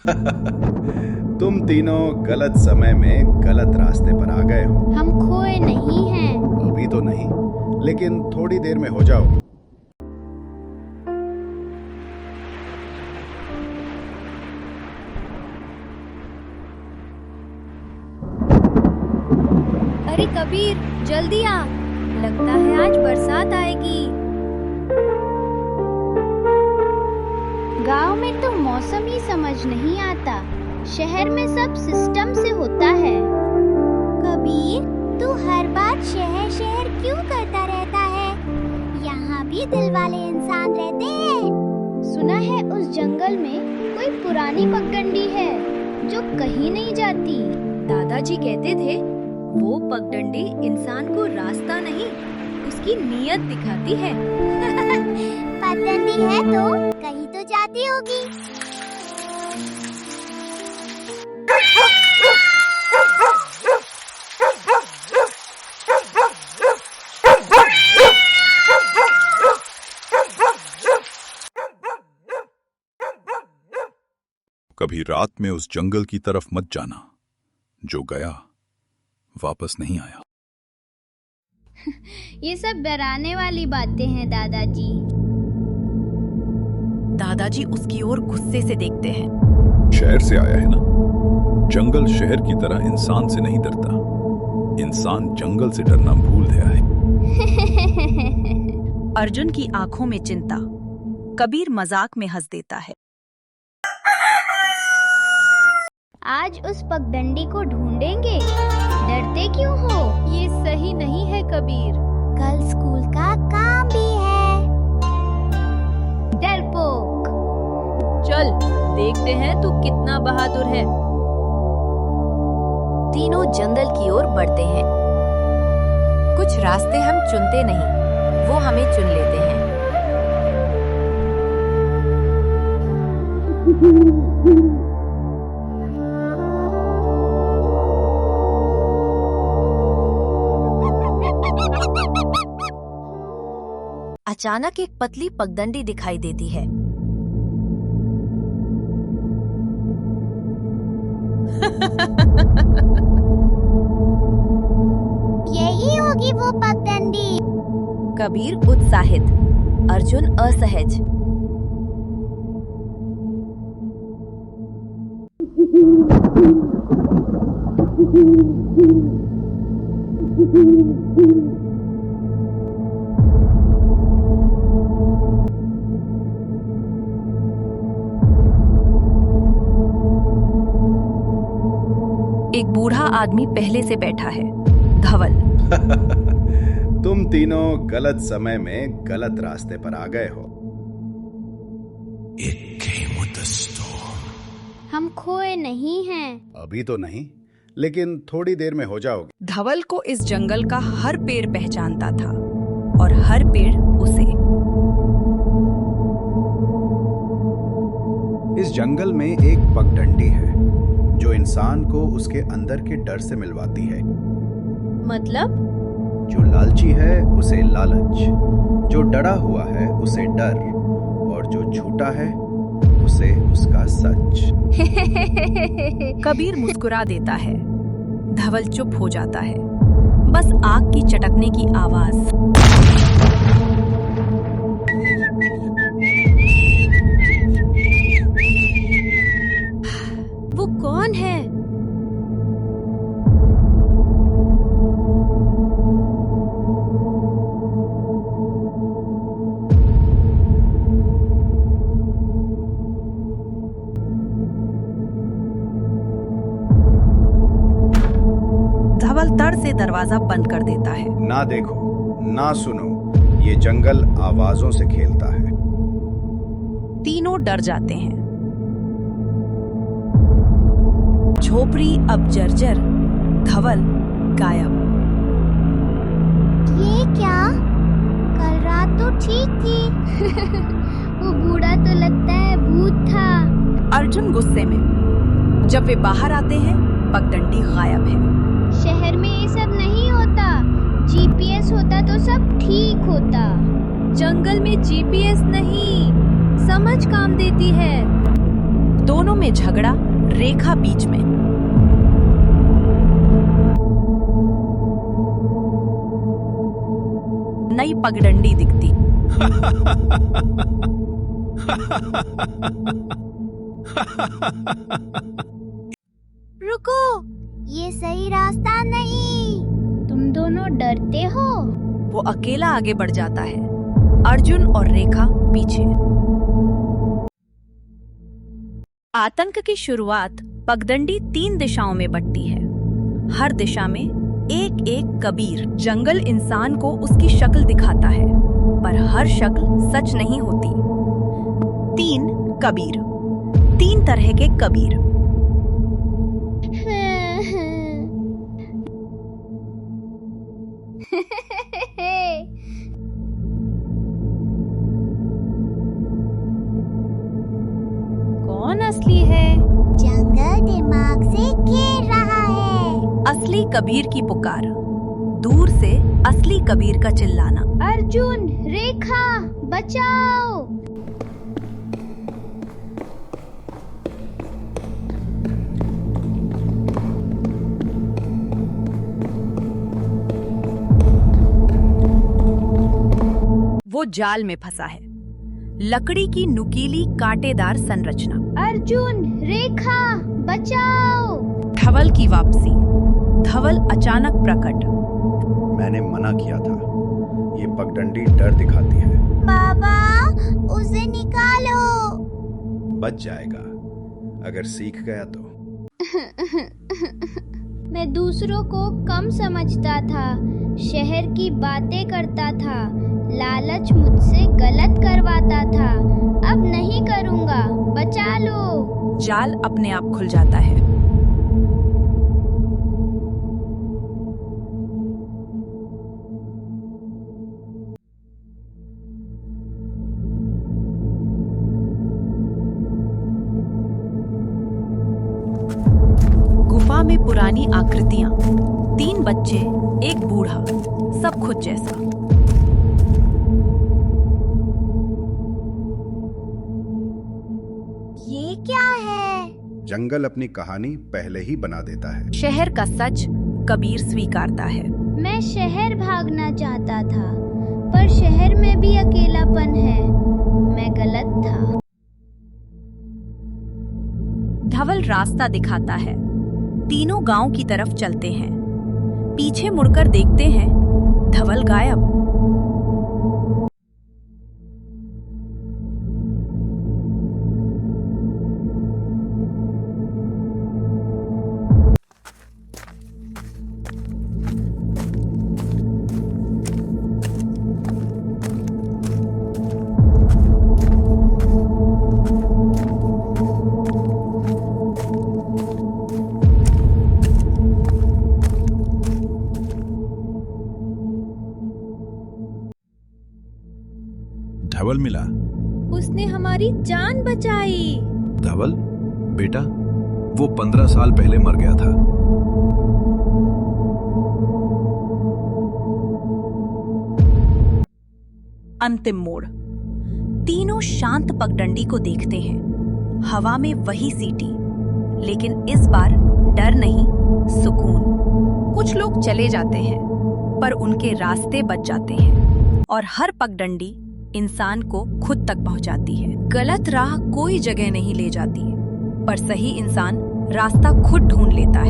तुम तीनों गलत समय में गलत रास्ते पर आ गए हो। हम खोए नहीं हैं। अभी तो नहीं, लेकिन थोड़ी देर में हो जाओ। अरे कबीर, जल्दी आ, लगता है आज बरसात आएगी। गांव में तो मौसम ही समझ नहीं आता, शहर में सब सिस्टम से होता है। कबीर, तू हर बार शहर शहर क्यों करता रहता है? यहाँ भी दिल वाले इंसान रहते हैं। सुना है उस जंगल में कोई पुरानी पगडंडी है जो कहीं नहीं जाती। दादाजी कहते थे वो पगडंडी इंसान को रास्ता नहीं, उसकी नीयत दिखाती है। पगडंडी है तो कहीं तो जाती होगी। कभी रात में उस जंगल की तरफ मत जाना, जो गया वापस नहीं आया। ये सब डराने वाली बातें हैं दादाजी। दादाजी उसकी ओर गुस्से से देखते हैं। शहर से आया है ना? जंगल शहर की तरह इंसान से नहीं डरता। इंसान जंगल से डरना भूल गया है। अर्जुन की आंखों में चिंता। कबीर मजाक में हंस देता है। आज उस पगडंडी को ढूंढेंगे। डरते क्यों हो? ये सही नहीं है कबीर। कल स्कूल का काम भी है। डरपोक। चल देखते हैं तू कितना बहादुर है। तीनों जंगल की ओर बढ़ते हैं। कुछ रास्ते हम चुनते नहीं, वो हमें चुन लेते हैं। अचानक एक पतली पगडंडी दिखाई देती है। यही होगी वो पगडंडी। कबीर उत्साहित, अर्जुन असहज। एक बूढ़ा आदमी पहले से बैठा है, धवल। तुम तीनों गलत समय में गलत रास्ते पर आ गए हो। हम खोए नहीं हैं। अभी तो नहीं, लेकिन थोड़ी देर में हो जाओगे। धवल को इस जंगल का हर पेड़ पहचानता था और हर पेड़ उसे। इस जंगल में एक पगडंडी है जो इंसान को उसके अंदर के डर से मिलवाती है। मतलब? जो लालची है उसे लालच, जो डरा हुआ है उसे डर, और जो झूठा है उसे उसका सच। कबीर मुस्कुरा देता है। धवल चुप हो जाता है, बस आग की चटकने की आवाज। वो कौन है? धवल तड़ से दरवाजा बंद कर देता है। ना देखो, ना सुनो, ये जंगल आवाजों से खेलता है। तीनों डर जाते हैं। झोपड़ी अब जर्जर, धवल गायब। ये क्या? कल रात तो ठीक थी। वो बूढ़ा तो लगता है भूत था। अर्जुन गुस्से में। जब वे बाहर आते हैं, पगडंडी गायब है। शहर में ये सब नहीं होता। जीपीएस होता तो सब ठीक होता। जंगल में जीपीएस नहीं, समझ काम देती है। दोनों में झगड़ा, रेखा बीच में। नई पगडंडी दिखती। रुको, ये सही रास्ता नहीं। तुम दोनों डरते हो? वो अकेला आगे बढ़ जाता है, अर्जुन और रेखा पीछे। आतंक की शुरुआत पगडंडी 3 दिशाओं में बंटती है। हर दिशा में एक एक कबीर। जंगल इंसान को उसकी शक्ल दिखाता है, पर हर शक्ल सच नहीं होती। 3 कबीर, 3 तरह के कबीर। कौन असली है? जंगल दिमाग से घेर रहा है। असली कबीर की पुकार, दूर से असली कबीर का चिल्लाना। अर्जुन, रेखा, बचाओ! वो जाल में फंसा है, लकड़ी की नुकीली कांटेदार संरचना। अर्जुन, रेखा, बचाओ! धवल की वापसी। धवल अचानक प्रकट। मैंने मना किया था, ये पगडंडी डर दिखाती है। बाबा, उसे निकालो। बच जाएगा अगर सीख गया तो। मैं दूसरों को कम समझता था, शहर की बातें करता था, लालच मुझसे गलत करवाता था। अब नहीं करूँगा, बचा लो। जाल अपने आप खुल जाता है। गुफा में पुरानी आकृतियां, 3 बच्चे, एक बूढ़ा, सब खुद जैसा। ये क्या है? जंगल अपनी कहानी पहले ही बना देता है। शहर का सच कबीर स्वीकारता है। मैं शहर भागना चाहता था, पर शहर में भी अकेलापन है। मैं गलत था। धवल रास्ता दिखाता है। तीनों गांव की तरफ चलते हैं। पीछे मुड़कर देखते हैं, धवल गायब। धवल मिला। उसने हमारी जान बचाई। धवल बेटा, वो 15 साल पहले मर गया था। अंतिम मोड़। तीनों शांत पगडंडी को देखते हैं। हवा में वही सीटी, लेकिन इस बार डर नहीं, सुकून। कुछ लोग चले जाते हैं, पर उनके रास्ते बच जाते हैं, और हर पगडंडी इंसान को खुद तक पहुंचाती है। गलत राह कोई जगह नहीं ले जाती, पर सही इंसान रास्ता खुद ढूंढ लेता है।